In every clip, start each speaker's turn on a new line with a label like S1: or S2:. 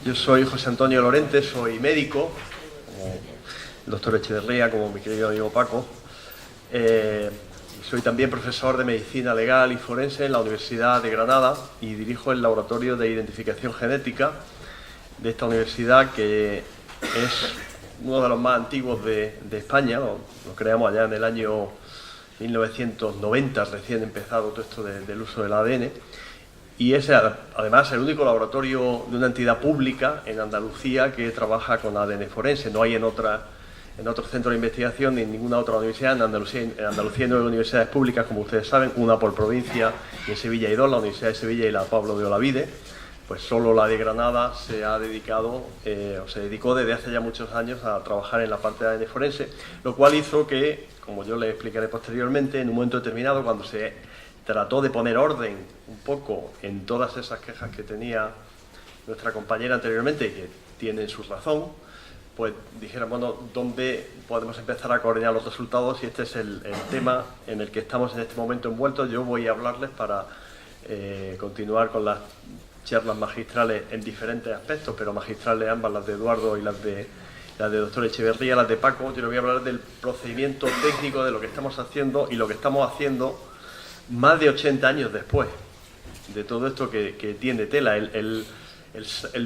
S1: Yo soy José Antonio Lorente, soy médico, como el doctor Echeverría, como mi querido amigo Paco. Soy también profesor de Medicina Legal y Forense en la Universidad de Granada y dirijo el Laboratorio de Identificación Genética de esta universidad, que es uno de los más antiguos de España. Lo creamos allá en el año 1990, recién empezado todo esto del uso del ADN. Y es además el único laboratorio de una entidad pública en Andalucía que trabaja con ADN forense. No hay en otro centro de investigación ni en ninguna otra universidad. En Andalucía hay 9 universidades públicas, como ustedes saben, una por provincia, y en Sevilla hay 2, la Universidad de Sevilla y la Pablo de Olavide. Pues solo la de Granada se dedicó desde hace ya muchos años a trabajar en la parte de ADN forense, lo cual hizo que, como yo les explicaré posteriormente, en un momento determinado, cuando se trató de poner orden un poco en todas esas quejas que tenía nuestra compañera anteriormente, y que tienen su razón, pues dijeron, bueno, ¿dónde podemos empezar a coordinar los resultados? Y este es el tema en el que estamos en este momento envueltos. Yo voy a hablarles para continuar con las charlas magistrales en diferentes aspectos, pero magistrales ambas, las de Eduardo y las de doctor Echeverría, las de Paco. Yo les voy a hablar del procedimiento técnico de lo que estamos haciendo y lo que estamos haciendo más de 80 años después de todo esto que tiene tela. El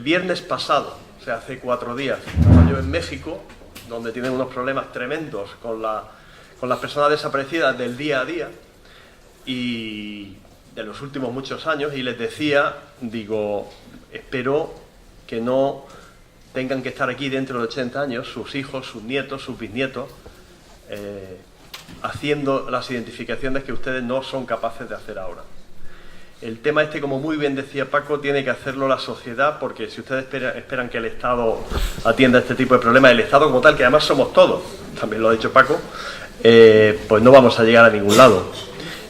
S1: viernes pasado, o sea, hace 4 días, estaba yo en México, donde tienen unos problemas tremendos con las personas desaparecidas del día a día y de los últimos muchos años, y les decía, digo, espero que no tengan que estar aquí dentro de 80 años sus hijos, sus nietos, sus bisnietos, haciendo las identificaciones que ustedes no son capaces de hacer ahora. El tema este, como muy bien decía Paco, tiene que hacerlo la sociedad, porque si ustedes esperan que el Estado atienda este tipo de problemas, el Estado como tal, que además somos todos, también lo ha dicho Paco, pues no vamos a llegar a ningún lado.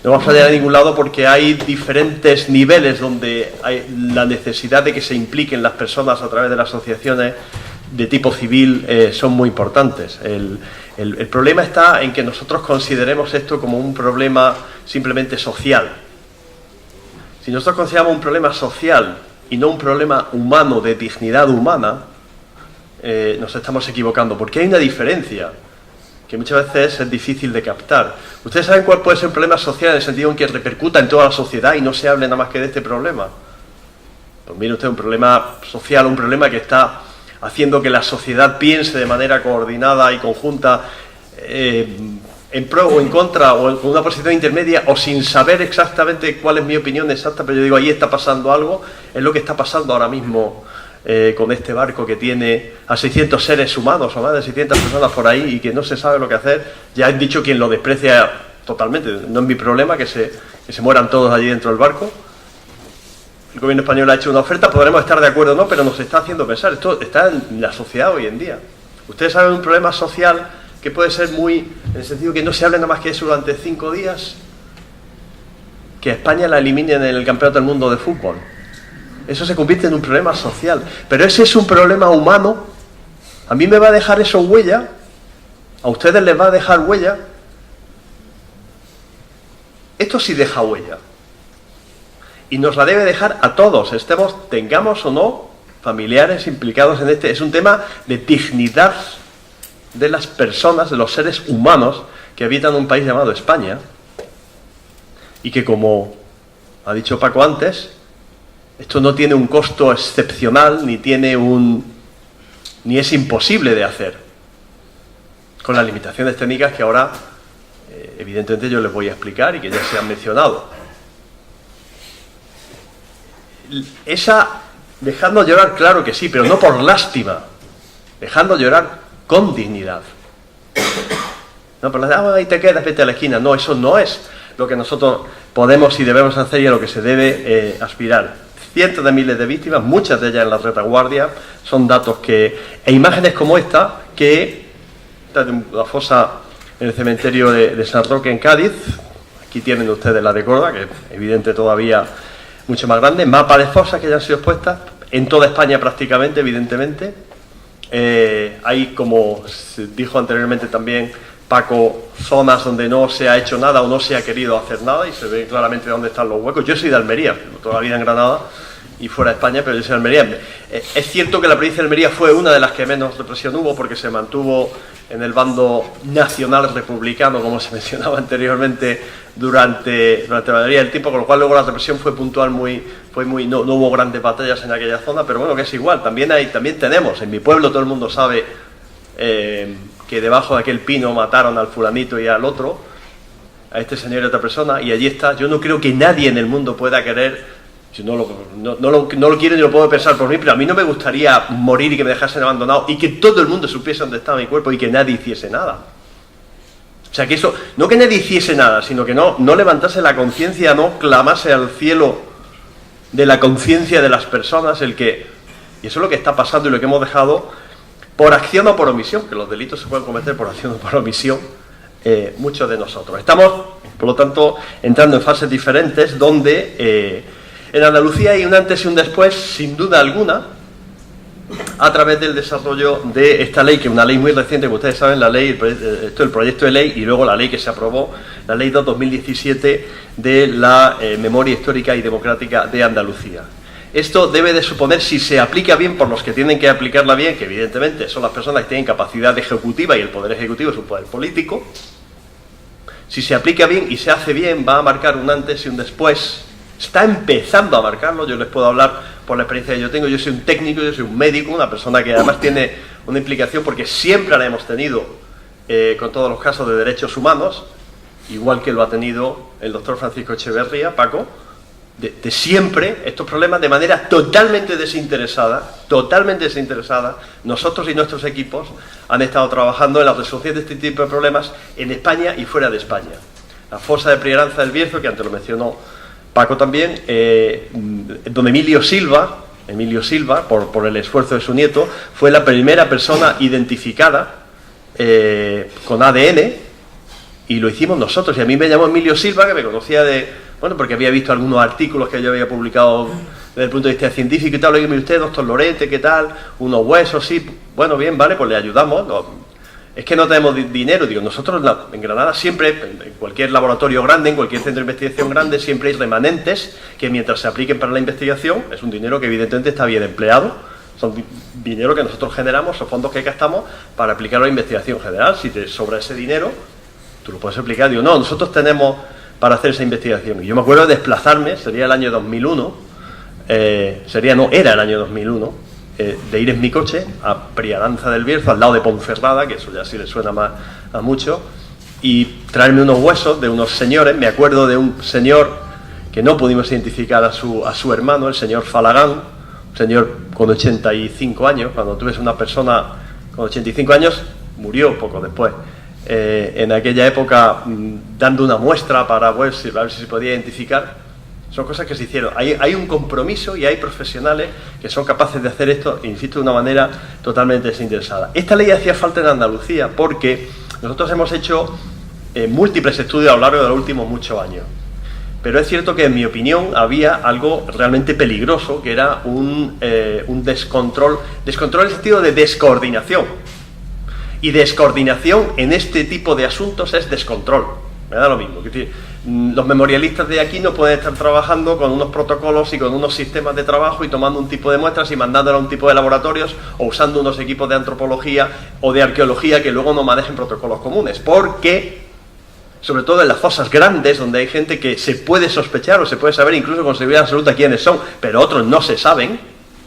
S1: No vamos a llegar a ningún lado porque hay diferentes niveles donde hay la necesidad de que se impliquen las personas a través de las asociaciones de tipo civil, son muy importantes. El problema está en que nosotros consideremos esto como un problema simplemente social. Si nosotros consideramos un problema social y no un problema humano, de dignidad humana, nos estamos equivocando, porque hay una diferencia que muchas veces es difícil de captar. ¿Ustedes saben cuál puede ser un problema social en el sentido en que repercuta en toda la sociedad y no se hable nada más que de este problema? Pues mire usted, un problema social, un problema que está haciendo que la sociedad piense de manera coordinada y conjunta, en pro o en contra, o con una posición intermedia, o sin saber exactamente cuál es mi opinión exacta, pero yo digo, ahí está pasando algo. Es lo que está pasando ahora mismo con este barco que tiene a 600 seres humanos, o más de 600 personas por ahí, y que no se sabe lo que hacer. Ya he dicho quien lo desprecia totalmente, no es mi problema que se mueran todos allí dentro del barco. El gobierno español ha hecho una oferta, podremos estar de acuerdo o no, pero nos está haciendo pensar. Esto está en la sociedad hoy en día. Ustedes saben un problema social que puede ser muy, en el sentido que no se hable nada más que eso durante 5 días, que a España la eliminen en el Campeonato del Mundo de Fútbol. Eso se convierte en un problema social, pero ese es un problema humano. A mí me va a dejar eso huella, a ustedes les va a dejar huella. Esto sí deja huella, y nos la debe dejar a todos, tengamos o no familiares implicados en este. Es un tema de dignidad de las personas, de los seres humanos que habitan un país llamado España, y que, como ha dicho Paco antes, esto no tiene un costo excepcional, ni es imposible de hacer, con las limitaciones técnicas que ahora evidentemente yo les voy a explicar y que ya se han mencionado. Dejando llorar, claro que sí, pero no por lástima, dejando llorar con dignidad. No, por ahí te quedas, vete a la esquina. No, eso no es lo que nosotros podemos y debemos hacer, y a lo que se debe aspirar. Cientos de miles de víctimas, muchas de ellas en la retaguardia, son datos e imágenes como esta, que la fosa en el cementerio de San Roque en Cádiz. Aquí tienen ustedes la de Córdoba, que es evidente todavía mucho más grande. Mapa de fosas que ya han sido expuestas en toda España prácticamente, evidentemente. Hay, como se dijo anteriormente también Paco, zonas donde no se ha hecho nada o no se ha querido hacer nada, y se ve claramente dónde están los huecos. Yo soy de Almería, toda la vida en Granada, y fuera de España, pero yo soy de Almería. Es cierto que la provincia de Almería fue una de las que menos represión hubo, porque se mantuvo en el bando nacional republicano, como se mencionaba anteriormente, durante la mayoría del tiempo, con lo cual luego la represión fue puntual, no hubo grandes batallas en aquella zona, pero bueno, que es igual. También tenemos, en mi pueblo todo el mundo sabe que debajo de aquel pino mataron al fulanito y al otro, a este señor y a otra persona, y allí está. Yo no creo que nadie en el mundo pueda querer, yo no lo quiero ni lo puedo pensar por mí, pero a mí no me gustaría morir y que me dejasen abandonado y que todo el mundo supiese dónde estaba mi cuerpo y que nadie hiciese nada. O sea, que eso, no que nadie hiciese nada, sino que no levantase la conciencia, no clamase al cielo de la conciencia de las personas, y eso es lo que está pasando y lo que hemos dejado por acción o por omisión, que los delitos se pueden cometer por acción o por omisión, muchos de nosotros. Estamos, por lo tanto, entrando en fases diferentes donde en Andalucía hay un antes y un después, sin duda alguna, a través del desarrollo de esta ley, que es una ley muy reciente, como ustedes saben, la ley, el proyecto de ley y luego la ley que se aprobó, la ley 2/2017 de la Memoria Histórica y Democrática de Andalucía. Esto debe de suponer, si se aplica bien por los que tienen que aplicarla bien, que evidentemente son las personas que tienen capacidad ejecutiva y el poder ejecutivo es un poder político, si se aplica bien y se hace bien, va a marcar un antes y un después. Está empezando a marcarlo. Yo les puedo hablar por la experiencia que yo tengo. Yo soy un técnico, yo soy un médico, una persona que además tiene una implicación, porque siempre la hemos tenido con todos los casos de derechos humanos, igual que lo ha tenido el doctor Francisco Echeverría, Paco, de siempre, estos problemas de manera totalmente desinteresada. Nosotros y nuestros equipos han estado trabajando en la resolución de este tipo de problemas en España y fuera de España. La fosa de Prieranza del Bierzo, que antes lo mencionó Paco también, donde Emilio Silva, por el esfuerzo de su nieto, fue la primera persona identificada con ADN, y lo hicimos nosotros. Y a mí me llamó Emilio Silva, que me conocía porque había visto algunos artículos que yo había publicado desde el punto de vista científico y tal. Le digo, mire usted, doctor Lorente, ¿qué tal? Unos huesos, sí. Bueno, bien, vale, pues le ayudamos. No, es que no tenemos dinero. Digo, nosotros en Granada siempre, en cualquier laboratorio grande, en cualquier centro de investigación grande, siempre hay remanentes que mientras se apliquen para la investigación, es un dinero que evidentemente está bien empleado, son dinero que nosotros generamos, son fondos que gastamos para aplicarlo a la investigación general. Si te sobra ese dinero, tú lo puedes aplicar. Digo, no, nosotros tenemos para hacer esa investigación. Y yo me acuerdo de desplazarme, sería el año 2001, era el año 2001, de ir en mi coche a Prieranza del Bierzo, al lado de Ponferrada, que eso ya sí le suena más a mucho, y traerme unos huesos de unos señores. Me acuerdo de un señor que no pudimos identificar a su hermano, el señor Falagán, un señor con 85 años. Cuando tú ves una persona con 85 años, murió poco después. En aquella época, dando una muestra para ver si se podía identificar. Son cosas que se hicieron. Hay un compromiso y hay profesionales que son capaces de hacer esto, insisto, de una manera totalmente desinteresada. Esta ley hacía falta en Andalucía porque nosotros hemos hecho múltiples estudios a lo largo de los últimos muchos años. Pero es cierto que, en mi opinión, había algo realmente peligroso, que era un descontrol en el sentido de descoordinación. Y descoordinación en este tipo de asuntos es descontrol. Me da lo mismo. Es decir, los memorialistas de aquí no pueden estar trabajando con unos protocolos y con unos sistemas de trabajo y tomando un tipo de muestras y mandándolas a un tipo de laboratorios, o usando unos equipos de antropología o de arqueología que luego no manejen protocolos comunes. Porque, sobre todo en las fosas grandes, donde hay gente que se puede sospechar o se puede saber incluso con seguridad absoluta quiénes son, pero otros no se saben.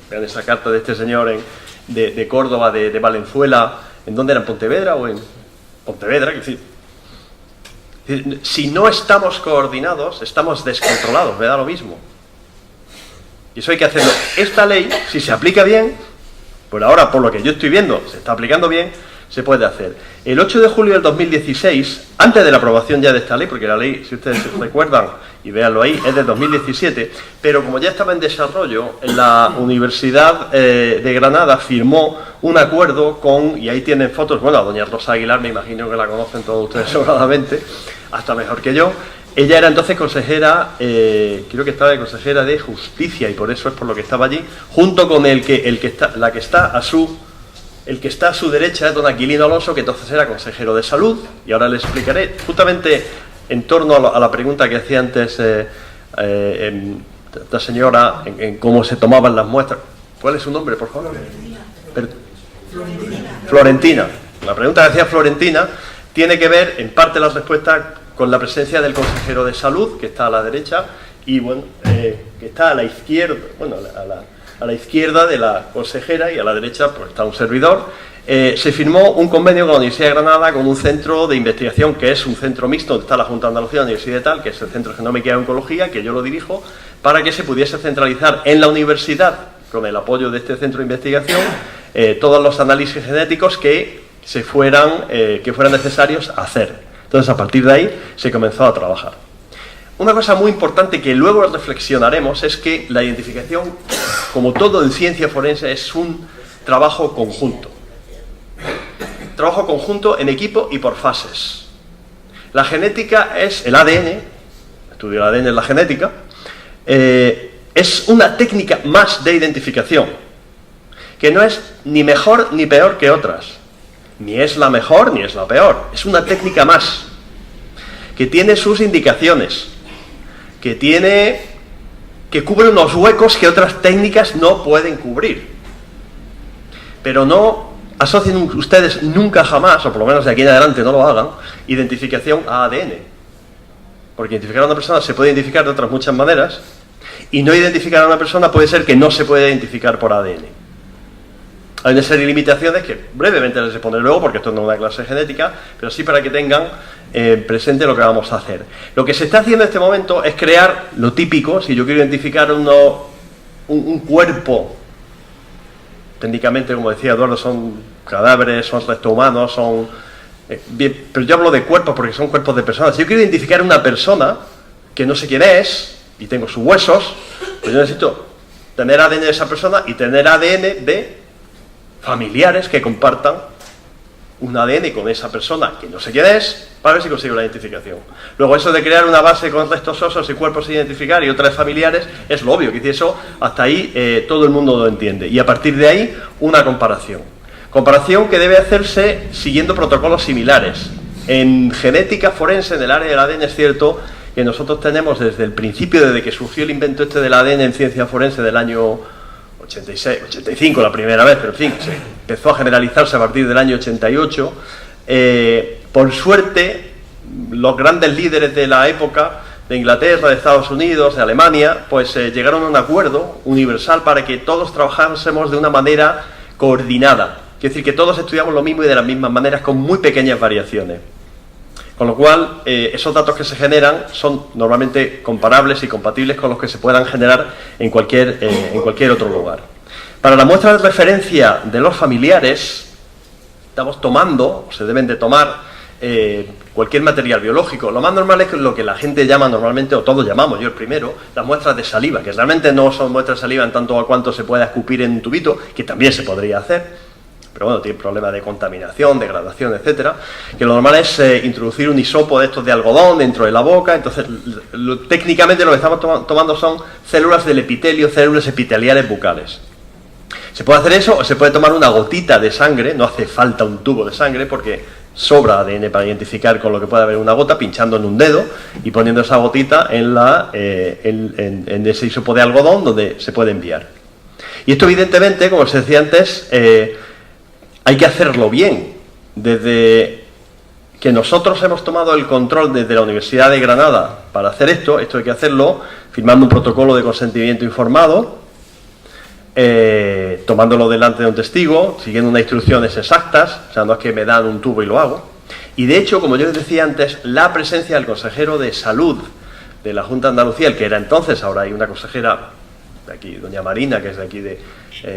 S1: Vean esa carta de este señor de Córdoba, de Valenzuela. ¿En dónde era? ¿En Pontevedra o en Pontevedra? Es decir, si no estamos coordinados, estamos descontrolados, me da lo mismo. Y eso hay que hacerlo. Esta ley, si se aplica bien, por ahora, por lo que yo estoy viendo, se está aplicando bien, se puede hacer. El 8 de julio del 2016, antes de la aprobación ya de esta ley, porque la ley, si ustedes recuerdan, y véanlo ahí, es del 2017, pero como ya estaba en desarrollo, la Universidad de Granada firmó un acuerdo con, y ahí tienen fotos, bueno, a doña Rosa Aguilar, me imagino que la conocen todos ustedes sobradamente, hasta mejor que yo. Ella era entonces consejera, creo que estaba de consejera de Justicia, y por eso es por lo que estaba allí, junto con el que está a su derecha es don Aquilino Alonso, que entonces era consejero de Salud, y ahora le explicaré, justamente en torno a la pregunta que hacía antes esta señora en cómo se tomaban las muestras. ¿Cuál es su nombre, por favor? Florentina. La pregunta que hacía Florentina tiene que ver, en parte, la respuesta con la presencia del consejero de salud, que está a la derecha, y bueno, que está a la izquierda, bueno, a la izquierda de la consejera, y a la derecha pues está un servidor. Se firmó un convenio con la Universidad de Granada con un centro de investigación que es un centro mixto, donde está la Junta de Andalucía, la Universidad de Tal, que es el Centro de Genómica y Oncología, que yo lo dirijo, para que se pudiese centralizar en la universidad, con el apoyo de este centro de investigación, todos los análisis genéticos que fueran necesarios hacer. Entonces, a partir de ahí se comenzó a trabajar. Una cosa muy importante que luego reflexionaremos es que la identificación, como todo en ciencia forense, es un trabajo conjunto. Trabajo conjunto en equipo y por fases. La genética es el ADN, estudio del ADN en la genética, es una técnica más de identificación, que no es ni mejor ni peor que otras. Ni es la mejor ni es la peor. Es una técnica más, que tiene sus indicaciones, que cubre unos huecos que otras técnicas no pueden cubrir. Pero no asocien ustedes nunca jamás, o por lo menos de aquí en adelante no lo hagan, identificación a ADN. Porque identificar a una persona se puede identificar de otras muchas maneras, y no identificar a una persona puede ser que no se puede identificar por ADN. Hay una serie de limitaciones que brevemente les expongo luego, porque esto no es una clase de genética, pero sí para que tengan presente lo que vamos a hacer. Lo que se está haciendo en este momento es crear lo típico. Si yo quiero identificar un cuerpo, técnicamente, como decía Eduardo, son cadáveres, son restos humanos, pero yo hablo de cuerpos porque son cuerpos de personas. Si yo quiero identificar una persona que no sé quién es, y tengo sus huesos, pues yo necesito tener ADN de esa persona y tener ADN de familiares que compartan un ADN con esa persona que no sé quién es, para ver si consigo la identificación. Luego, eso de crear una base con restos óseos y cuerpos sin identificar y otras familiares, es lo obvio, que eso hasta ahí todo el mundo lo entiende. Y a partir de ahí, una comparación. Comparación que debe hacerse siguiendo protocolos similares. En genética forense, en el área del ADN, es cierto que nosotros tenemos desde el principio, desde que surgió el invento este del ADN en ciencia forense del año 86, 85 la primera vez, pero en fin, se empezó a generalizarse a partir del año 88. Por suerte, los grandes líderes de la época, de Inglaterra, de Estados Unidos, de Alemania, pues llegaron a un acuerdo universal para que todos trabajásemos de una manera coordinada. Es decir, que todos estudiamos lo mismo y de las mismas maneras, con muy pequeñas variaciones. Con lo cual, esos datos que se generan son normalmente comparables y compatibles con los que se puedan generar en cualquier otro lugar. Para la muestra de referencia de los familiares, estamos tomando, o se deben de tomar, cualquier material biológico. Lo más normal es lo que la gente llama normalmente, o todos llamamos, yo el primero, las muestras de saliva, que realmente no son muestras de saliva en tanto a cuanto se pueda escupir en un tubito, que también se podría hacer. Pero bueno, tiene problemas de contaminación, degradación, etcétera, que lo normal es introducir un hisopo de estos de algodón dentro de la boca. Entonces, técnicamente lo que estamos tomando son células del epitelio, células epiteliales bucales. Se puede hacer eso, o se puede tomar una gotita de sangre, no hace falta un tubo de sangre, porque sobra ADN para identificar con lo que puede haber una gota, pinchando en un dedo y poniendo esa gotita en ese hisopo de algodón donde se puede enviar. Y esto, evidentemente, como os decía antes, hay que hacerlo bien. Desde que nosotros hemos tomado el control desde la Universidad de Granada para hacer esto hay que hacerlo firmando un protocolo de consentimiento informado, tomándolo delante de un testigo, siguiendo unas instrucciones exactas, o sea, no es que me dan un tubo y lo hago. Y de hecho, como yo les decía antes, la presencia del consejero de salud de la Junta de Andalucía, el que era entonces, ahora hay una consejera de aquí, doña Marina, que es de aquí de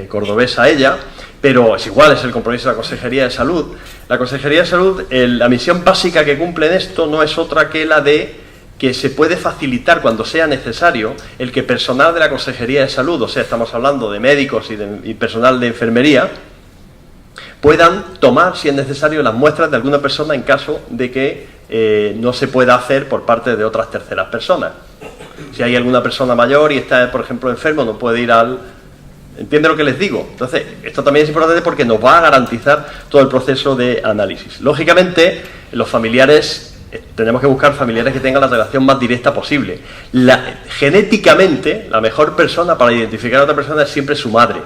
S1: cordobesa ella, pero es igual, es el compromiso de la Consejería de Salud. La Consejería de Salud, la misión básica que cumple en esto no es otra que la de que se puede facilitar cuando sea necesario el que personal de la Consejería de Salud, o sea, estamos hablando de médicos y personal de enfermería, puedan tomar, si es necesario, las muestras de alguna persona en caso de que no se pueda hacer por parte de otras terceras personas. Si hay alguna persona mayor y está, por ejemplo, enfermo, no puede ir ¿Entiende lo que les digo? Entonces, esto también es importante porque nos va a garantizar todo el proceso de análisis. Lógicamente, los familiares tenemos que buscar familiares que tengan la relación más directa posible. Genéticamente, la mejor persona para identificar a otra persona es siempre su madre.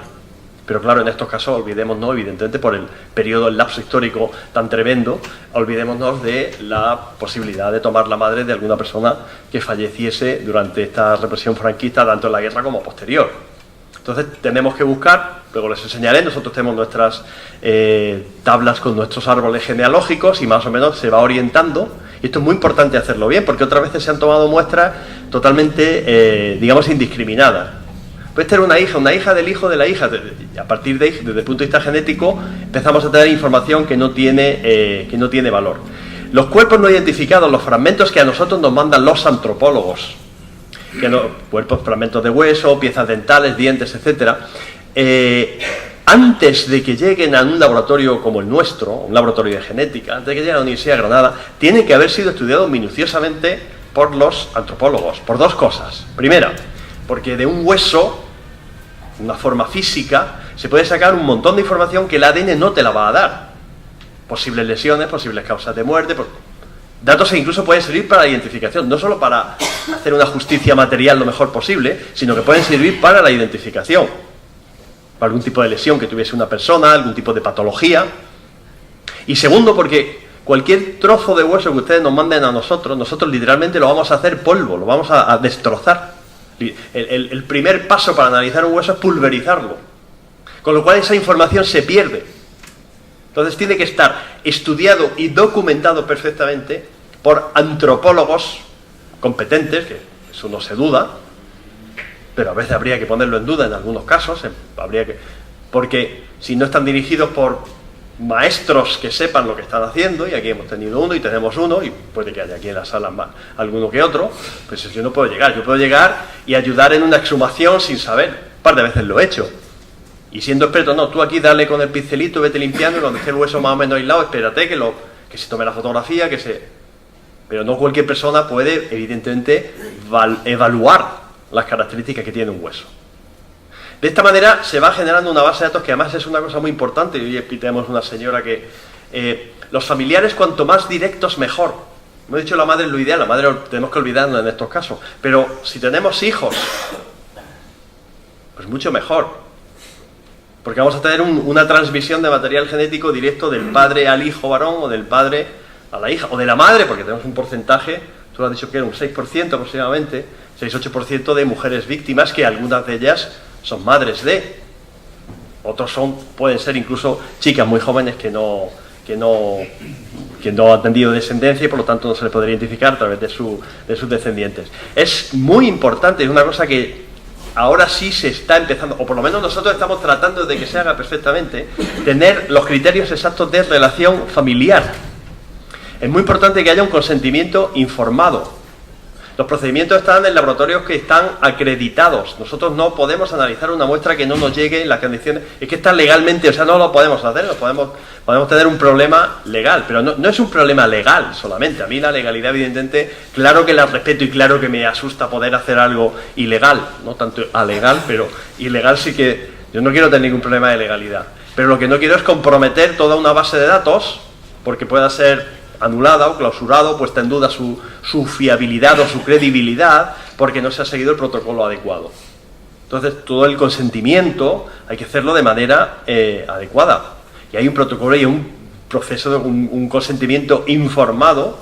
S1: Pero claro, en estos casos, olvidémonos, evidentemente, por el periodo, el lapso histórico tan tremendo, olvidémonos de la posibilidad de tomar la madre de alguna persona que falleciese durante esta represión franquista, tanto en la guerra como posterior. Entonces, tenemos que buscar, luego les enseñaré, nosotros tenemos nuestras tablas con nuestros árboles genealógicos y más o menos se va orientando. Y esto es muy importante hacerlo bien, porque otras veces se han tomado muestras totalmente, digamos, indiscriminadas. Puede ser una hija del hijo de la hija. A partir de ahí, desde el punto de vista genético, empezamos a tener información que no tiene valor. Los cuerpos no identificados, los fragmentos que a nosotros nos mandan los antropólogos, cuerpos, fragmentos de hueso, piezas dentales, dientes, etcétera, antes de que lleguen a un laboratorio como el nuestro, un laboratorio de genética, antes de que lleguen a la Universidad de Granada, tienen que haber sido estudiados minuciosamente por los antropólogos, por dos cosas. Primera, porque de un hueso, una forma física, se puede sacar un montón de información que el ADN no te la va a dar. Posibles lesiones, posibles causas de muerte, datos que incluso pueden servir para la identificación, no solo para hacer una justicia material lo mejor posible, sino que pueden servir para la identificación, para algún tipo de lesión que tuviese una persona, algún tipo de patología. Y segundo, porque cualquier trozo de hueso que ustedes nos manden a nosotros literalmente lo vamos a hacer polvo, lo vamos a destrozar. El primer paso para analizar un hueso es pulverizarlo, con lo cual esa información se pierde. Entonces tiene que estar estudiado y documentado perfectamente por antropólogos competentes, que eso no se duda, pero a veces habría que ponerlo en duda en algunos casos, porque si no están dirigidos por maestros que sepan lo que están haciendo, y aquí hemos tenido uno y tenemos uno, y puede que haya aquí en la sala más alguno que otro, pues yo no puedo llegar. Yo puedo llegar y ayudar en una exhumación sin saber. Un par de veces lo he hecho. Y siendo experto, no, tú aquí dale con el pincelito, vete limpiando, y cuando esté el hueso más o menos aislado, espérate que se tome la fotografía, Pero no cualquier persona puede, evidentemente, evaluar las características que tiene un hueso. De esta manera se va generando una base de datos que además es una cosa muy importante. Y hoy tenemos una señora que los familiares cuanto más directos mejor. No he dicho la madre es lo ideal, la madre tenemos que olvidarla en estos casos. Pero si tenemos hijos, pues mucho mejor. Porque vamos a tener una transmisión de material genético directo del padre al hijo varón o del padre a la hija. O de la madre, porque tenemos un porcentaje, tú lo has dicho que era un 6% aproximadamente, 6-8% de mujeres víctimas, que algunas de ellas son madres de, otros pueden ser incluso chicas muy jóvenes que no han tenido descendencia y por lo tanto no se les podría identificar a través de sus descendientes. Es muy importante, es una cosa que ahora sí se está empezando, o por lo menos nosotros estamos tratando de que se haga perfectamente, tener los criterios exactos de relación familiar. Es muy importante que haya un consentimiento informado. Los procedimientos están en laboratorios que están acreditados. Nosotros no podemos analizar una muestra que no nos llegue en las condiciones. Es que está legalmente, o sea, no lo podemos hacer, podemos tener un problema legal, pero no es un problema legal solamente. A mí la legalidad, evidentemente, claro que la respeto y claro que me asusta poder hacer algo ilegal, no tanto alegal, pero ilegal sí que yo no quiero tener ningún problema de legalidad. Pero lo que no quiero es comprometer toda una base de datos porque pueda ser anulada o clausurado, puesta en duda su fiabilidad o su credibilidad porque no se ha seguido el protocolo adecuado. Entonces, todo el consentimiento hay que hacerlo de manera adecuada. Y hay un protocolo y un proceso, un consentimiento informado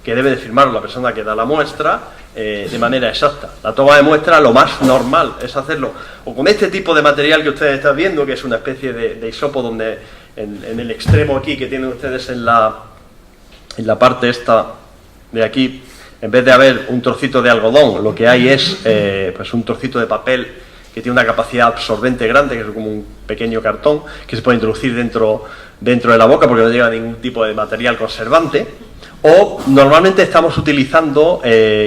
S1: que debe de firmar la persona que da la muestra de manera exacta. La toma de muestra, lo más normal es hacerlo o con este tipo de material que ustedes están viendo, que es una especie de hisopo donde en el extremo aquí que tienen ustedes en la parte esta de aquí, en vez de haber un trocito de algodón, lo que hay es pues un trocito de papel que tiene una capacidad absorbente grande, que es como un pequeño cartón, que se puede introducir dentro de la boca porque no lleva ningún tipo de material conservante. O normalmente estamos utilizando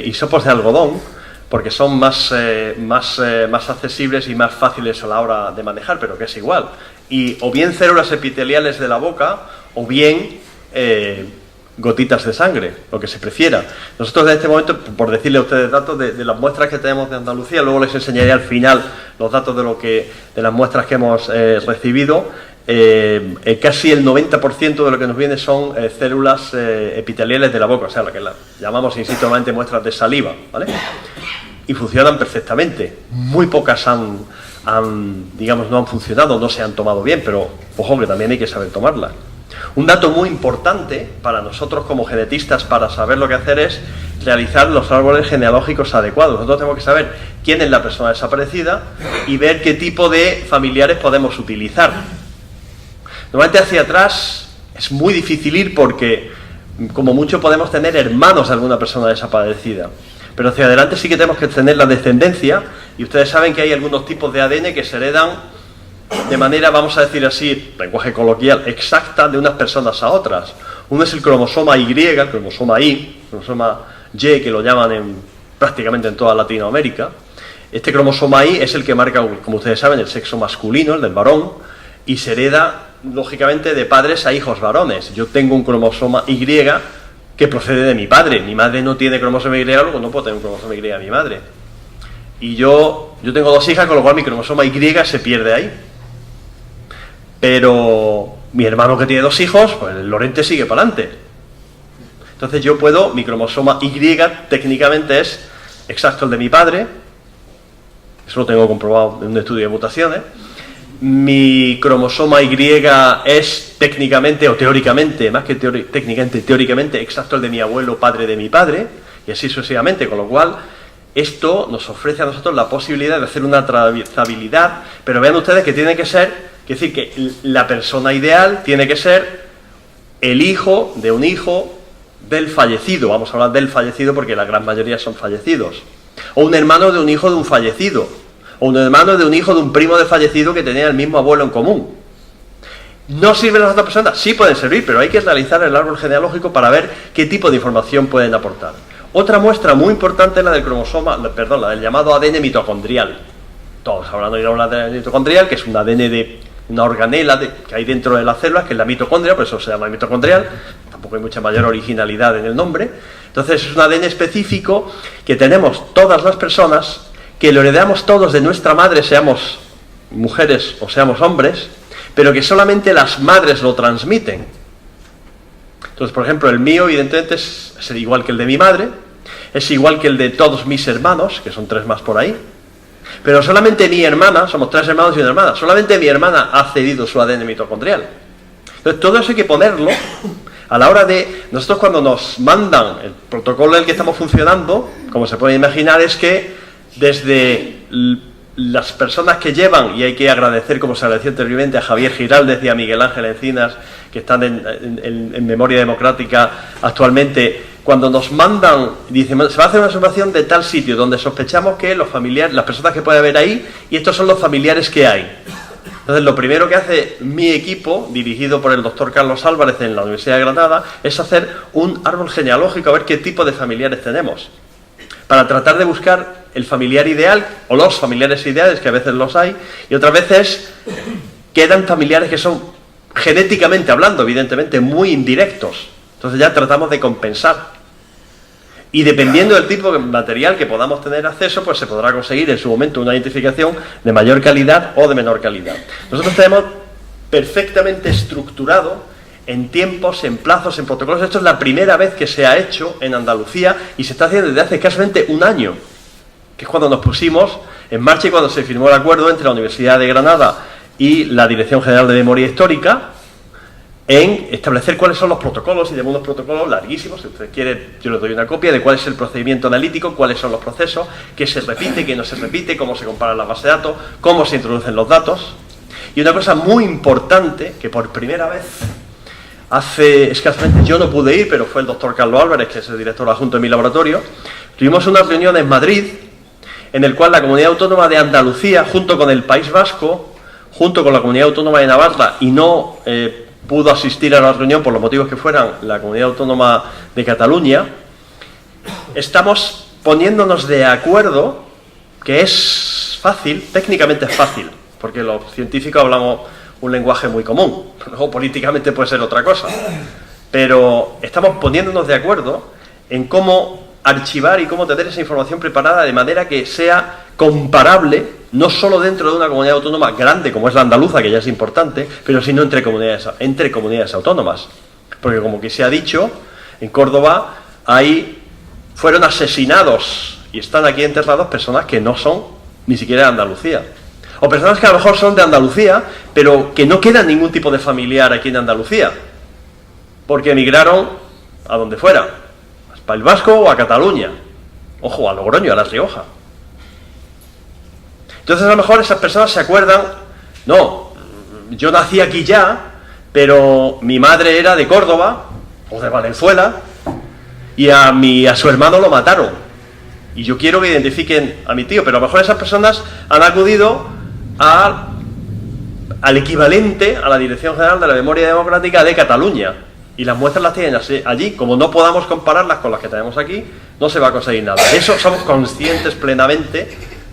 S1: hisopos de algodón, porque son más accesibles y más fáciles a la hora de manejar, pero que es igual. Y o bien células epiteliales de la boca, o bien gotitas de sangre, lo que se prefiera. Nosotros en este momento, por decirle a ustedes datos de las muestras que tenemos de Andalucía, luego les enseñaré al final los datos de las muestras que hemos recibido. casi el 90% de lo que nos viene son células epiteliales de la boca, o sea, lo que llamamos instintivamente muestras de saliva, ¿vale? Y funcionan perfectamente. Muy pocas digamos, no han funcionado, no se han tomado bien, pero ojo que también hay que saber tomarlas. Un dato muy importante para nosotros como genetistas para saber lo que hacer es realizar los árboles genealógicos adecuados. Nosotros tenemos que saber quién es la persona desaparecida y ver qué tipo de familiares podemos utilizar. Normalmente hacia atrás es muy difícil ir porque como mucho podemos tener hermanos de alguna persona desaparecida. Pero hacia adelante sí que tenemos que tener la descendencia y ustedes saben que hay algunos tipos de ADN que se heredan de manera, vamos a decir así, lenguaje coloquial, exacta de unas personas a otras. Uno es el cromosoma Y, el cromosoma Y, el cromosoma Y que lo llaman prácticamente en toda Latinoamérica. Este cromosoma Y es el que marca, como ustedes saben, el sexo masculino, el del varón, y se hereda, lógicamente, de padres a hijos varones. Yo tengo un cromosoma Y que procede de mi padre. Mi madre no tiene cromosoma Y, luego no puedo tener un cromosoma Y a mi madre. Y yo tengo 2 hijas, con lo cual mi cromosoma Y se pierde ahí. Pero mi hermano que tiene 2 hijos, pues el Lorente sigue para adelante. Entonces yo puedo, mi cromosoma Y técnicamente es exacto el de mi padre. Eso lo tengo comprobado en un estudio de mutaciones. Mi cromosoma Y es técnicamente o teóricamente, más que técnicamente, teóricamente exacto el de mi abuelo, padre de mi padre, y así sucesivamente, con lo cual esto nos ofrece a nosotros la posibilidad de hacer una trazabilidad, pero vean ustedes que tiene que ser, es decir, que la persona ideal tiene que ser el hijo de un hijo del fallecido, vamos a hablar del fallecido porque la gran mayoría son fallecidos, o un hermano de un hijo de un fallecido, o un hermano de un hijo de un primo de fallecido que tenía el mismo abuelo en común. ¿No sirven las otras personas? Sí pueden servir, pero hay que realizar el árbol genealógico para ver qué tipo de información pueden aportar. Otra muestra muy importante es la del la del llamado ADN mitocondrial. Todos hablando de la ADN mitocondrial, que es un ADN de una organela que hay dentro de las células, que es la mitocondria, por eso se llama mitocondrial. Tampoco hay mucha mayor originalidad en el nombre. Entonces es un ADN específico que tenemos todas las personas, que lo heredamos todos de nuestra madre, seamos mujeres o seamos hombres, pero que solamente las madres lo transmiten. Entonces, por ejemplo, el mío evidentemente es igual que el de mi madre, es igual que el de todos mis hermanos, que son 3 más por ahí, pero solamente mi hermana, somos 3 hermanos y una hermana, solamente mi hermana ha cedido su ADN mitocondrial. Entonces, todo eso hay que ponerlo a la hora de, nosotros cuando nos mandan el protocolo en el que estamos funcionando, como se puede imaginar, es que desde las personas que llevan, y hay que agradecer, como se agradeció anteriormente, a Javier Giraldez y a Miguel Ángel Encinas, que están en Memoria Democrática actualmente, cuando nos mandan, dicen, se va a hacer una observación de tal sitio, donde sospechamos que los familiares, las personas que puede haber ahí, y estos son los familiares que hay. Entonces, lo primero que hace mi equipo, dirigido por el doctor Carlos Álvarez en la Universidad de Granada, es hacer un árbol genealógico, a ver qué tipo de familiares tenemos, para tratar de buscar el familiar ideal, o los familiares ideales, que a veces los hay, y otras veces quedan familiares que son, genéticamente hablando, evidentemente, muy indirectos. Entonces ya tratamos de compensar. Y dependiendo del tipo de material que podamos tener acceso, pues se podrá conseguir en su momento una identificación de mayor calidad o de menor calidad. Nosotros tenemos perfectamente estructurado en tiempos, en plazos, en protocolos. Esto es la primera vez que se ha hecho en Andalucía y se está haciendo desde hace escasamente un año, que es cuando nos pusimos en marcha y cuando se firmó el acuerdo entre la Universidad de Granada y la Dirección General de Memoria Histórica en establecer cuáles son los protocolos, y tenemos unos protocolos larguísimos. Si usted quiere, yo le doy una copia de cuál es el procedimiento analítico, cuáles son los procesos, qué se repite, qué no se repite, cómo se comparan las bases de datos, cómo se introducen los datos. Y una cosa muy importante, que por primera vez, hace escasamente, yo no pude ir, pero fue el doctor Carlos Álvarez, que es el director adjunto de mi laboratorio, tuvimos una reunión en Madrid, en el cual la Comunidad Autónoma de Andalucía, junto con el País Vasco, junto con la Comunidad Autónoma de Navarra, y no pudo asistir a la reunión por los motivos que fueran la Comunidad Autónoma de Cataluña, estamos poniéndonos de acuerdo, que es fácil, técnicamente es fácil, porque los científicos hablamos un lenguaje muy común, luego políticamente puede ser otra cosa, pero estamos poniéndonos de acuerdo en cómo archivar y cómo tener esa información preparada de manera que sea comparable, no solo dentro de una comunidad autónoma grande como es la andaluza, que ya es importante, pero sino entre comunidades autónomas. Porque como que se ha dicho, en Córdoba fueron asesinados y están aquí enterrados personas que no son ni siquiera de Andalucía. O personas que a lo mejor son de Andalucía, pero que no queda ningún tipo de familiar aquí en Andalucía, porque emigraron a donde fuera, al País Vasco o a Cataluña, ojo, a Logroño, a La Rioja. Entonces a lo mejor esas personas se acuerdan, no, yo nací aquí ya, pero mi madre era de Córdoba o de Valenzuela y a su hermano lo mataron. Y yo quiero que identifiquen a mi tío, pero a lo mejor esas personas han acudido al equivalente a la Dirección General de la Memoria Democrática de Cataluña. Y las muestras las tienen allí. Como no podamos compararlas con las que tenemos aquí, no se va a conseguir nada. De eso somos conscientes plenamente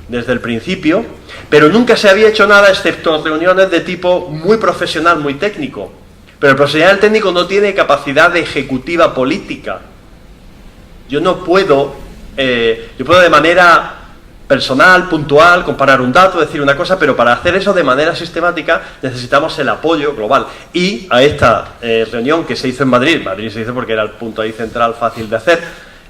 S1: desde el principio, pero nunca se había hecho nada excepto reuniones de tipo muy profesional, muy técnico. Pero el profesional técnico no tiene capacidad de ejecutiva política. Yo puedo de manera personal, puntual, comparar un dato, decir una cosa, pero para hacer eso de manera sistemática necesitamos el apoyo global. Y a esta reunión que se hizo en Madrid se hizo porque era el punto ahí central fácil de hacer.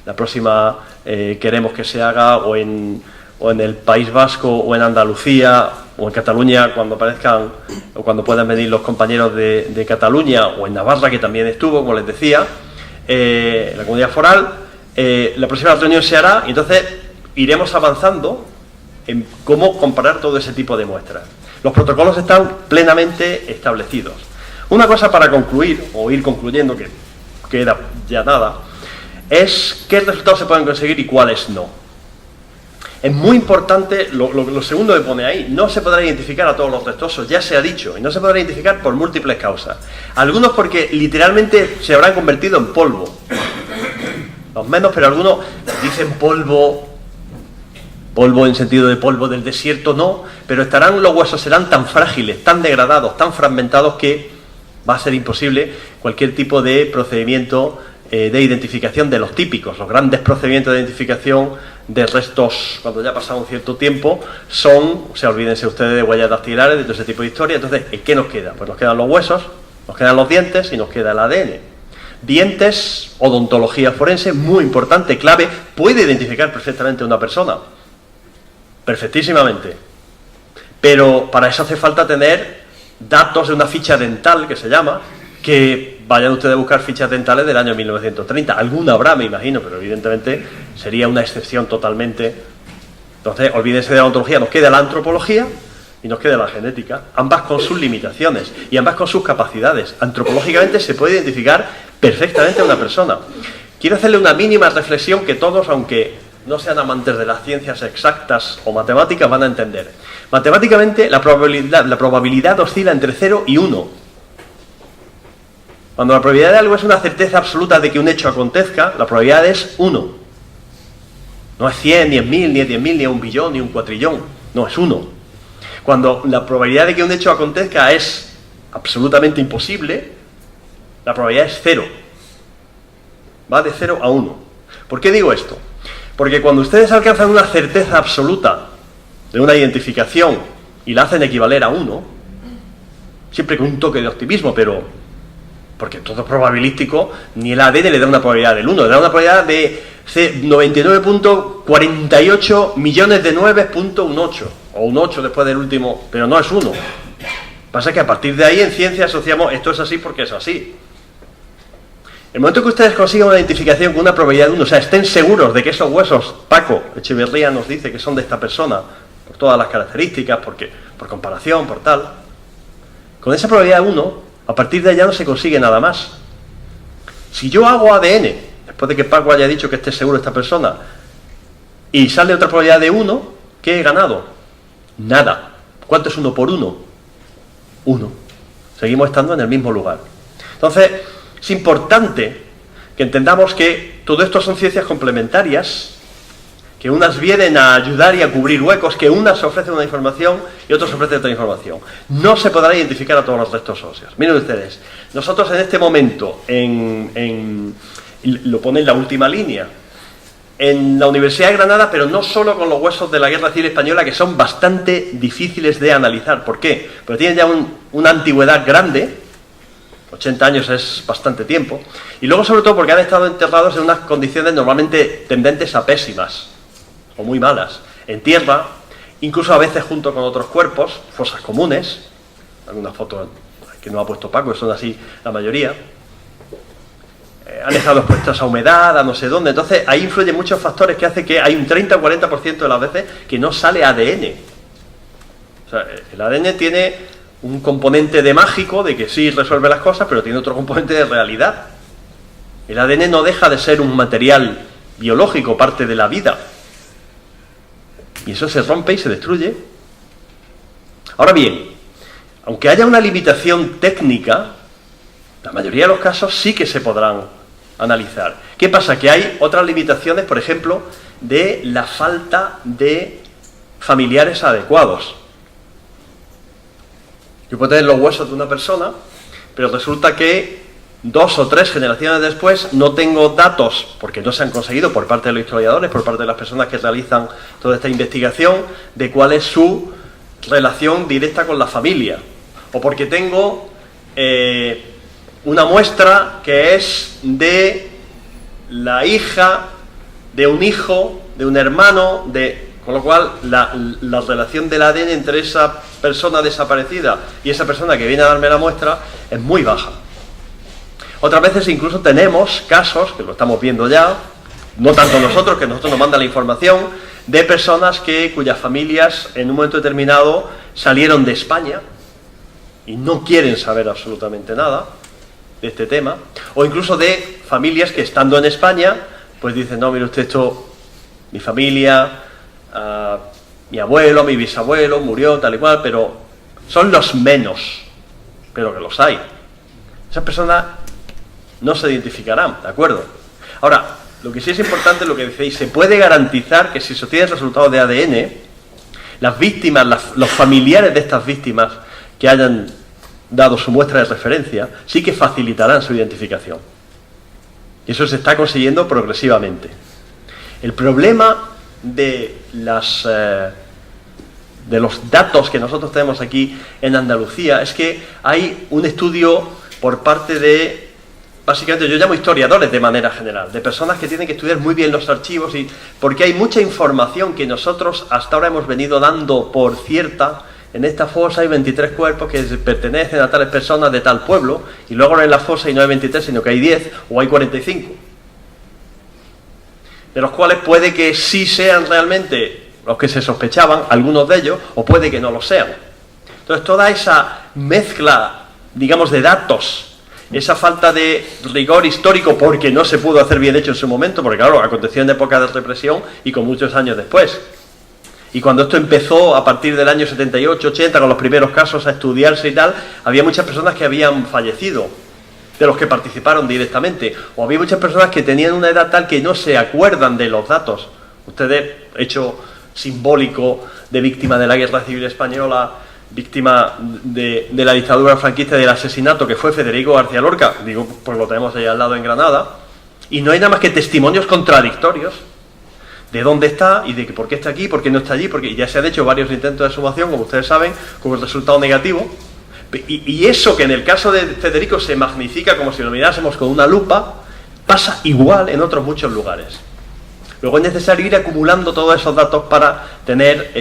S1: La próxima queremos que se haga o en el País Vasco o en Andalucía o en Cataluña cuando aparezcan o cuando puedan venir los compañeros de Cataluña, o en Navarra, que también estuvo, como les decía, la comunidad foral. La próxima reunión se hará y entonces iremos avanzando en cómo comparar todo ese tipo de muestras. Los protocolos están plenamente establecidos. Una cosa para concluir, o ir concluyendo, que queda ya nada, es qué resultados se pueden conseguir y cuáles no. Es muy importante, lo segundo que pone ahí, no se podrá identificar a todos los restosos, ya se ha dicho, y no se podrá identificar por múltiples causas. Algunos porque literalmente se habrán convertido en polvo. Los menos, pero algunos dicen polvo en sentido de polvo del desierto, no, pero los huesos serán tan frágiles, tan degradados, tan fragmentados que va a ser imposible cualquier tipo de procedimiento de identificación de los típicos. Los grandes procedimientos de identificación de restos, cuando ya ha pasado un cierto tiempo, olvídense ustedes de huellas dactilares, de todo ese tipo de historia. Entonces, ¿qué nos queda? Pues nos quedan los huesos, nos quedan los dientes y nos queda el ADN. Dientes, odontología forense, muy importante, clave, puede identificar perfectamente a una persona. Perfectísimamente. Pero para eso hace falta tener datos de una ficha dental, que se llama, que vayan ustedes a buscar fichas dentales del año 1930. Alguna habrá, me imagino, pero evidentemente sería una excepción totalmente. Entonces, olvídense de la odontología, nos queda la antropología y nos queda la genética, ambas con sus limitaciones y ambas con sus capacidades. Antropológicamente se puede identificar perfectamente a una persona. Quiero hacerle una mínima reflexión que todos, aunque no sean amantes de las ciencias exactas o matemáticas, van a entender. Matemáticamente, la probabilidad oscila entre 0 y 1. Cuando la probabilidad de algo es una certeza absoluta de que un hecho acontezca, la probabilidad es 1. No es 100, ni es 1000, ni es 10.000, ni es 1 billón, ni 1 cuatrillón. No, es 1. Cuando la probabilidad de que un hecho acontezca es absolutamente imposible, la probabilidad es 0. Va de 0 a 1. ¿Por qué digo esto? Porque cuando ustedes alcanzan una certeza absoluta de una identificación y la hacen equivaler a 1, siempre con un toque de optimismo, pero porque todo es probabilístico, ni el ADN le da una probabilidad del 1, le da una probabilidad de 99.48 millones de 9.18, o un 8 después del último, pero no es 1. Pasa que a partir de ahí en ciencia asociamos esto es así porque es así. El momento que ustedes consigan una identificación con una probabilidad de 1, o sea, estén seguros de que esos huesos, Paco Echeverría nos dice que son de esta persona, por todas las características, por comparación, por tal, con esa probabilidad de 1, a partir de allá no se consigue nada más. Si yo hago ADN, después de que Paco haya dicho que esté seguro de esta persona, y sale otra probabilidad de 1, ¿qué he ganado? Nada. ¿Cuánto es 1 por 1? 1. Seguimos estando en el mismo lugar. Entonces, es importante que entendamos que todo esto son ciencias complementarias, que unas vienen a ayudar y a cubrir huecos, que unas ofrecen una información y otras ofrecen otra información. No se podrá identificar a todos los restos óseos. Miren ustedes, nosotros en este momento, lo pone en la última línea, en la Universidad de Granada, pero no solo con los huesos de la Guerra Civil Española, que son bastante difíciles de analizar. ¿Por qué? Porque tienen ya una antigüedad grande, 80 años es bastante tiempo, y luego sobre todo porque han estado enterrados en unas condiciones normalmente tendentes a pésimas, o muy malas, en tierra, incluso a veces junto con otros cuerpos, fosas comunes, algunas fotos que no ha puesto Paco, son así la mayoría, han estado expuestas a humedad, a no sé dónde. Entonces ahí influyen muchos factores que hacen que hay un 30 o 40% de las veces que no sale ADN. O sea, el ADN tiene un componente de mágico, de que sí resuelve las cosas, pero tiene otro componente de realidad. El ADN no deja de ser un material biológico, parte de la vida. Y eso se rompe y se destruye. Ahora bien, aunque haya una limitación técnica, la mayoría de los casos sí que se podrán analizar. ¿Qué pasa? Que hay otras limitaciones, por ejemplo, de la falta de familiares adecuados. Yo puedo tener los huesos de una persona, pero resulta que 2 o 3 generaciones después no tengo datos, porque no se han conseguido por parte de los historiadores, por parte de las personas que realizan toda esta investigación, de cuál es su relación directa con la familia. O porque tengo una muestra que es de la hija, de un hijo, de un hermano, con lo cual la relación del ADN entre esa persona desaparecida y esa persona que viene a darme la muestra es muy baja. Otras veces incluso tenemos casos, que lo estamos viendo ya, no tanto nosotros, que nosotros nos mandan la información, de personas cuyas familias en un momento determinado salieron de España y no quieren saber absolutamente nada de este tema, o incluso de familias que estando en España, pues dicen, no, mire usted, esto, mi familia, mi abuelo, mi bisabuelo murió, tal y cual, pero son los menos, pero que los hay. Esas personas no se identificarán, ¿de acuerdo? Ahora, lo que sí es importante es lo que decís, se puede garantizar que si se obtienen resultados de ADN, las víctimas, los familiares de estas víctimas que hayan dado su muestra de referencia, sí que facilitarán su identificación. Y eso se está consiguiendo progresivamente. El problema de los datos que nosotros tenemos aquí en Andalucía es que hay un estudio por parte de, básicamente yo llamo historiadores de manera general, de personas que tienen que estudiar muy bien los archivos, porque hay mucha información que nosotros hasta ahora hemos venido dando por cierta. En esta fosa hay 23 cuerpos que pertenecen a tales personas de tal pueblo, y luego en la fosa y no hay 23, sino que hay 10 o hay 45. De los cuales puede que sí sean realmente los que se sospechaban, algunos de ellos, o puede que no lo sean. Entonces toda esa mezcla, digamos, de datos, esa falta de rigor histórico porque no se pudo hacer bien hecho en su momento, porque claro, aconteció en época de represión y con muchos años después. Y cuando esto empezó a partir del año 78, 80, con los primeros casos a estudiarse y tal, había muchas personas que habían fallecido, de los que participaron directamente, o había muchas personas que tenían una edad tal que no se acuerdan de los datos. Ustedes, hecho simbólico de víctima de la Guerra Civil Española, víctima de la dictadura franquista y del asesinato que fue Federico García Lorca, digo, pues lo tenemos ahí al lado en Granada, y no hay nada más que testimonios contradictorios de dónde está y de por qué está aquí, por qué no está allí, porque ya se han hecho varios intentos de exhumación, como ustedes saben, con el resultado negativo. Y eso que en el caso de Federico se magnifica como si lo mirásemos con una lupa, pasa igual en otros muchos lugares. Luego es necesario ir acumulando todos esos datos para tener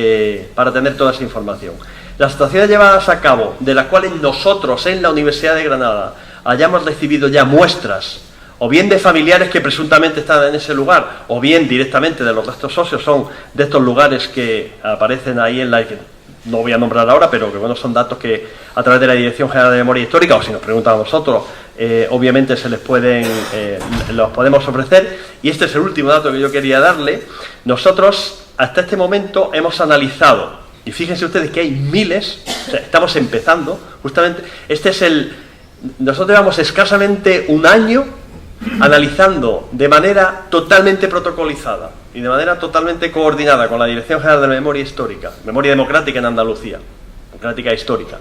S1: toda esa información. Las situaciones llevadas a cabo, de las cuales nosotros en la Universidad de Granada hayamos recibido ya muestras, o bien de familiares que presuntamente están en ese lugar, o bien directamente de los restos óseos, son de estos lugares que aparecen ahí en la que no voy a nombrar ahora, pero que bueno, son datos que a través de la Dirección General de Memoria Histórica, o si nos preguntan a nosotros, obviamente los podemos ofrecer. Y este es el último dato que yo quería darle. Nosotros hasta este momento hemos analizado, y fíjense ustedes que hay miles, o sea, estamos empezando, justamente, nosotros llevamos escasamente un año analizando de manera totalmente protocolizada y de manera totalmente coordinada con la Dirección General de Memoria Histórica, Memoria Democrática en Andalucía, democrática e histórica,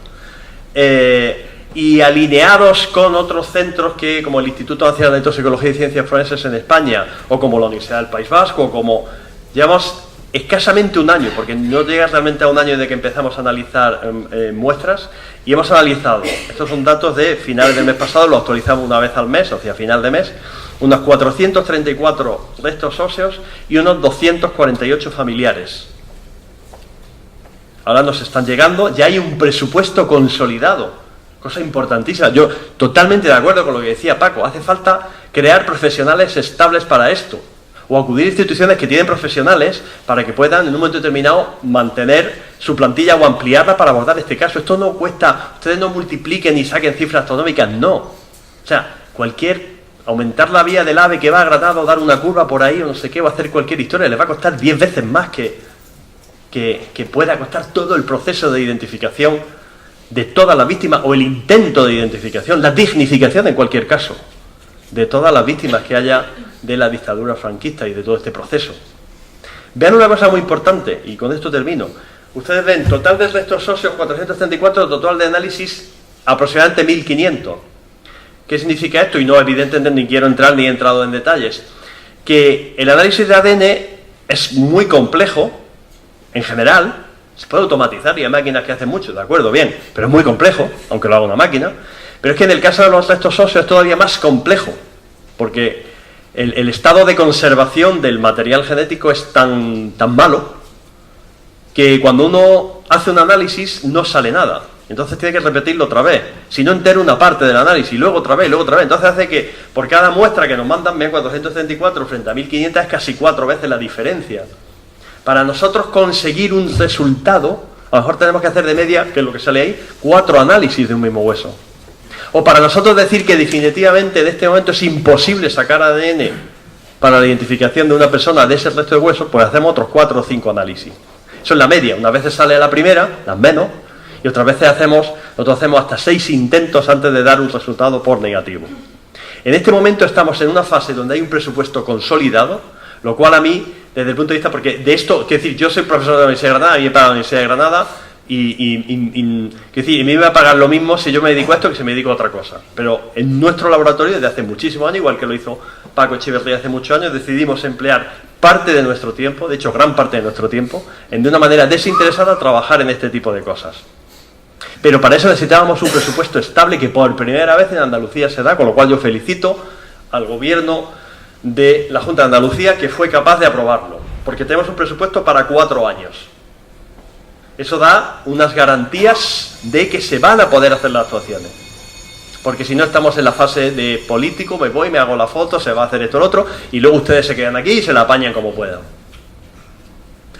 S1: y alineados con otros centros que, como el Instituto Nacional de Toxicología y Ciencias Forenses en España, o como la Universidad del País Vasco, o como... Llevamos escasamente un año, porque no llega realmente a un año de que empezamos a analizar muestras, y hemos analizado, estos son datos de finales del mes pasado, lo actualizamos una vez al mes, o sea, final de mes, unos 434 restos óseos y unos 248 familiares. Ahora nos están llegando, ya hay un presupuesto consolidado, cosa importantísima. Yo totalmente de acuerdo con lo que decía Paco, hace falta crear profesionales estables para esto, o acudir a instituciones que tienen profesionales para que puedan en un momento determinado mantener su plantilla o ampliarla para abordar este caso. Esto no cuesta, ustedes no multipliquen y saquen cifras astronómicas, no. O sea, aumentar la vía del AVE que va a Granada o dar una curva por ahí o no sé qué, o hacer cualquier historia, le va a costar 10 veces más que pueda costar todo el proceso de identificación de todas las víctimas, o el intento de identificación, la dignificación en cualquier caso, de todas las víctimas que haya de la dictadura franquista y de todo este proceso. Vean una cosa muy importante, y con esto termino. Ustedes ven, total de restos óseos 434, total de análisis aproximadamente 1500. ¿Qué significa esto? Y no, evidentemente, ni quiero entrar ni he entrado en detalles. Que el análisis de ADN es muy complejo, en general, se puede automatizar y hay máquinas que hacen mucho, de acuerdo, bien, pero es muy complejo, aunque lo haga una máquina. Pero es que en el caso de los restos óseos es todavía más complejo, porque el estado de conservación del material genético es tan malo que cuando uno hace un análisis no sale nada. Entonces tiene que repetirlo otra vez, si no entera una parte del análisis, y luego otra vez, Entonces hace que por cada muestra que nos mandan, bien, 434 frente a 1500 es casi 4 veces la diferencia. Para nosotros conseguir un resultado, a lo mejor tenemos que hacer de media, que es lo que sale ahí, 4 análisis de un mismo hueso. O para nosotros decir que definitivamente en este momento es imposible sacar ADN para la identificación de una persona de ese resto de hueso, pues hacemos otros 4 o 5 análisis. Eso es la media. Unas veces sale la primera, las menos, y otras veces nosotros hacemos hasta 6 intentos antes de dar un resultado por negativo. En este momento estamos en una fase donde hay un presupuesto consolidado, lo cual a mí, desde el punto de vista, porque de esto, quiero decir, yo soy profesor de la Universidad de Granada, a mí me paga la Universidad de Granada, y me va a pagar lo mismo si yo me dedico a esto que si me dedico a otra cosa. Pero en nuestro laboratorio, desde hace muchísimos años, igual que lo hizo Paco Echeverría hace muchos años, decidimos emplear parte de nuestro tiempo, de hecho gran parte de nuestro tiempo, de una manera desinteresada, trabajar en este tipo de cosas. Pero para eso necesitábamos un presupuesto estable que por primera vez en Andalucía se da, con lo cual yo felicito al gobierno de la Junta de Andalucía que fue capaz de aprobarlo, porque tenemos un presupuesto para 4 años. Eso da unas garantías de que se van a poder hacer las actuaciones. Porque si no estamos en la fase de político, me voy, me hago la foto, se va a hacer esto o lo otro, y luego ustedes se quedan aquí y se la apañan como puedan.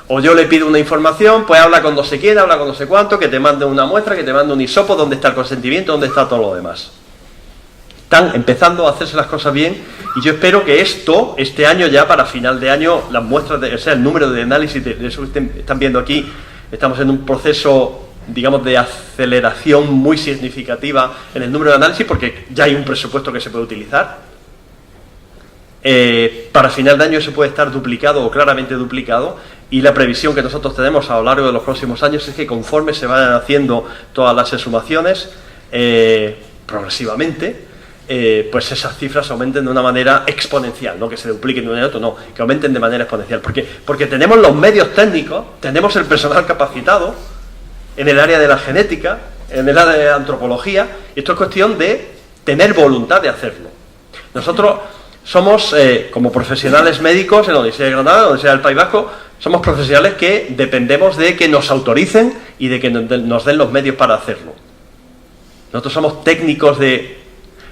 S1: O yo le pido una información, pues habla con no sé quién, habla con no sé cuánto, que te mande una muestra, que te mande un hisopo, dónde está el consentimiento, dónde está todo lo demás. Están empezando a hacerse las cosas bien, y yo espero que este año ya, para final de año, las muestras, o sea, el número de análisis de eso que están viendo aquí, estamos en un proceso, digamos, de aceleración muy significativa en el número de análisis, porque ya hay un presupuesto que se puede utilizar. Para final de año se puede estar duplicado o claramente duplicado, y la previsión que nosotros tenemos a lo largo de los próximos años es que conforme se vayan haciendo todas las exhumaciones, progresivamente, pues esas cifras aumenten de una manera exponencial, no que se dupliquen de un año a otro, no, que aumenten de manera exponencial. Porque tenemos los medios técnicos, tenemos el personal capacitado en el área de la genética, en el área de la antropología, y esto es cuestión de tener voluntad de hacerlo. Nosotros somos, como profesionales médicos en la Universidad de Granada, en la Universidad del País Vasco, somos profesionales que dependemos de que nos autoricen y de que nos den los medios para hacerlo. Nosotros somos técnicos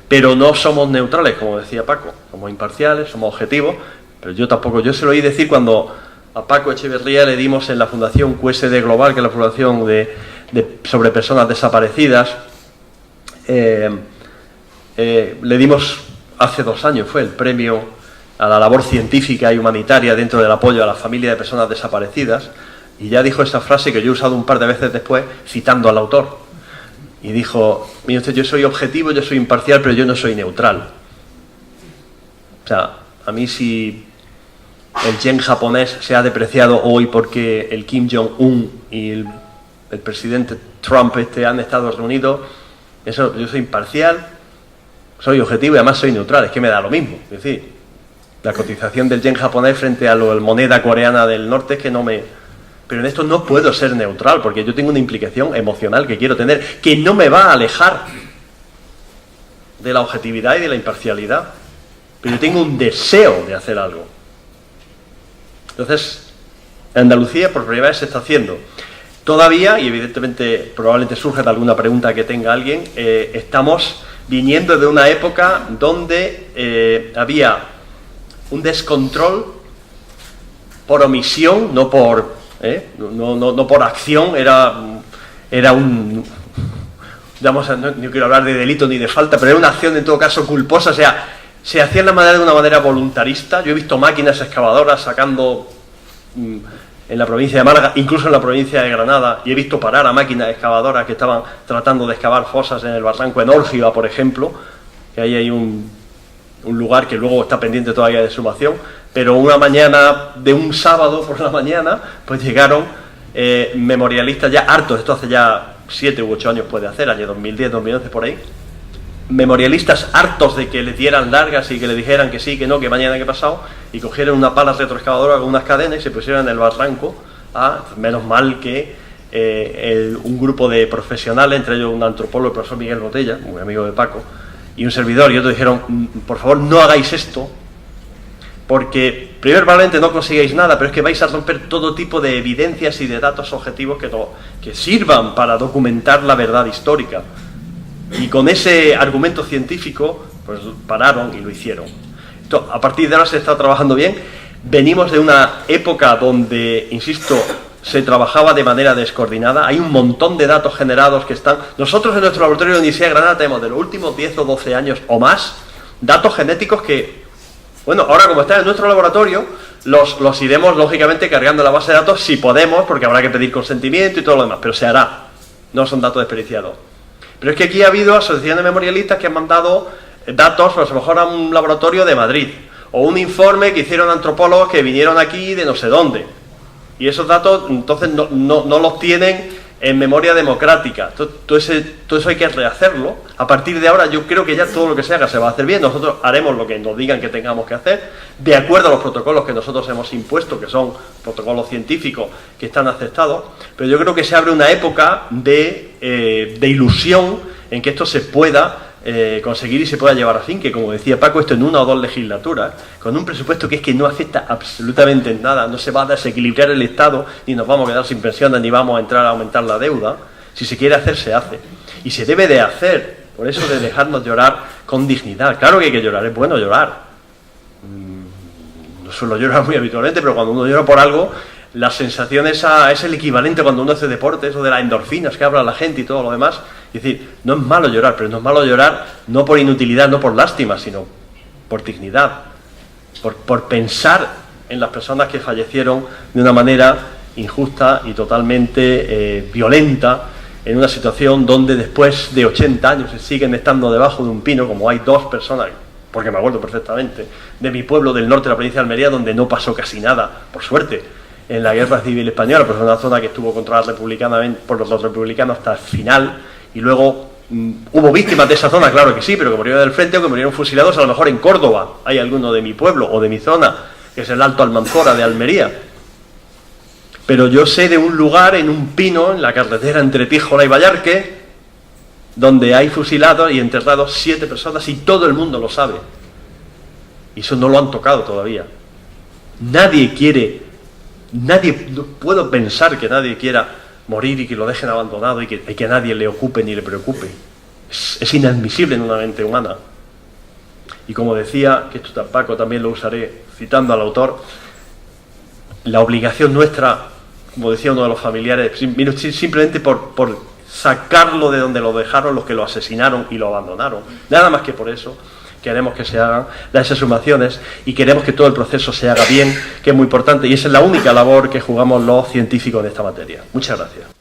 S1: pero no somos neutrales, como decía Paco, somos imparciales, somos objetivos, pero yo se lo oí decir cuando a Paco Echeverría le dimos en la Fundación QSD Global, que es la fundación sobre personas desaparecidas, le dimos hace 2 años, fue el premio a la labor científica y humanitaria dentro del apoyo a la familia de personas desaparecidas, y ya dijo esa frase que yo he usado un par de veces después, citando al autor. Y dijo, mire usted, yo soy objetivo, yo soy imparcial, pero yo no soy neutral. O sea, a mí si el yen japonés se ha depreciado hoy porque el Kim Jong-un y el presidente Trump han estado reunidos, Eso, yo soy imparcial, soy objetivo y además soy neutral, es que me da lo mismo. Es decir, la cotización del yen japonés frente a la moneda coreana del norte es que no me... Pero en esto no puedo ser neutral, porque yo tengo una implicación emocional que quiero tener, que no me va a alejar de la objetividad y de la imparcialidad. Pero yo tengo un deseo de hacer algo. Entonces, en Andalucía por primera vez se está haciendo. Todavía, y evidentemente probablemente surja de alguna pregunta que tenga alguien, estamos viniendo de una época donde había un descontrol por omisión, no por acción, era un... Digamos, no quiero hablar de delito ni de falta, pero era una acción en todo caso culposa, o sea, se hacía de una manera voluntarista. Yo he visto máquinas excavadoras sacando... en la provincia de Málaga, incluso en la provincia de Granada, y he visto parar a máquinas excavadoras que estaban tratando de excavar fosas en el barranco en Órgiva, por ejemplo, que ahí hay un lugar que luego está pendiente todavía de exhumación, pero una mañana de un sábado por la mañana, pues llegaron memorialistas ya hartos, esto hace ya 7 u 8 años puede hacer, año 2010, 2011, por ahí, memorialistas hartos de que le dieran largas y que le dijeran que sí, que no, que mañana, que pasado, y cogieron una pala retroexcavadora con unas cadenas y se pusieron en el barranco. Menos mal que un grupo de profesionales, entre ellos un antropólogo, el profesor Miguel Botella, muy amigo de Paco, y un servidor, y otros dijeron, por favor, no hagáis esto, porque primero probablemente no consigáis nada, pero es que vais a romper todo tipo de evidencias y de datos objetivos que sirvan para documentar la verdad histórica. Y con ese argumento científico, pues pararon y lo hicieron. Entonces, a partir de ahora se está trabajando bien. Venimos de una época donde, insisto, se trabajaba de manera descoordinada. Hay un montón de datos generados que están... Nosotros en nuestro laboratorio de la Universidad de Granada tenemos de los últimos 10 o 12 años o más datos genéticos que, bueno, ahora como están en nuestro laboratorio, los iremos lógicamente cargando en la base de datos si podemos, porque habrá que pedir consentimiento y todo lo demás, pero se hará. No son datos desperdiciados. Pero es que aquí ha habido asociaciones memorialistas que han mandado datos, pues a lo mejor a un laboratorio de Madrid, o un informe que hicieron antropólogos que vinieron aquí de no sé dónde. Y esos datos, entonces, no los tienen en memoria democrática. Todo eso hay que rehacerlo. A partir de ahora, yo creo que ya todo lo que se haga se va a hacer bien. Nosotros haremos lo que nos digan que tengamos que hacer, de acuerdo a los protocolos que nosotros hemos impuesto, que son protocolos científicos que están aceptados. Pero yo creo que se abre una época de ilusión en que esto se pueda conseguir y se pueda llevar a fin, que como decía Paco, esto en 1 o 2 legislaturas, con un presupuesto que es que no afecta absolutamente en nada, no se va a desequilibrar el Estado, ni nos vamos a quedar sin pensiones, ni vamos a entrar a aumentar la deuda. Si se quiere hacer, se hace. Y se debe de hacer, por eso de dejarnos llorar con dignidad. Claro que hay que llorar, es bueno llorar. No suelo llorar muy habitualmente, pero cuando uno llora por algo, la sensación esa es el equivalente cuando uno hace deporte, eso de las endorfinas que habla la gente y todo lo demás. Es decir, no es malo llorar, pero no es malo llorar no por inutilidad, no por lástima, sino por dignidad, por pensar en las personas que fallecieron de una manera injusta y totalmente violenta, en una situación donde después de 80 años siguen estando debajo de un pino, como hay 2 personas, porque me acuerdo perfectamente, de mi pueblo del norte de la provincia de Almería, donde no pasó casi nada, por suerte, en la Guerra Civil Española, pues una zona que estuvo controlada por los republicanos hasta el final. Y luego hubo víctimas de esa zona, claro que sí, pero que murieron del frente o que murieron fusilados, a lo mejor en Córdoba. Hay alguno de mi pueblo o de mi zona, que es el Alto Almanzora de Almería. Pero yo sé de un lugar en un pino, en la carretera entre Tíjola y Vallarque, donde hay fusilados y enterrados 7 personas y todo el mundo lo sabe. Y eso no lo han tocado todavía. No puedo pensar que nadie quiera morir y que lo dejen abandonado y que a nadie le ocupe ni le preocupe. Es inadmisible en una mente humana. Y como decía, que esto Paco también lo usaré citando al autor, la obligación nuestra, como decía uno de los familiares, simplemente por sacarlo de donde lo dejaron los que lo asesinaron y lo abandonaron. Nada más que por eso queremos que se hagan las exhumaciones y queremos que todo el proceso se haga bien, que es muy importante, y esa es la única labor que jugamos los científicos en esta materia. Muchas gracias.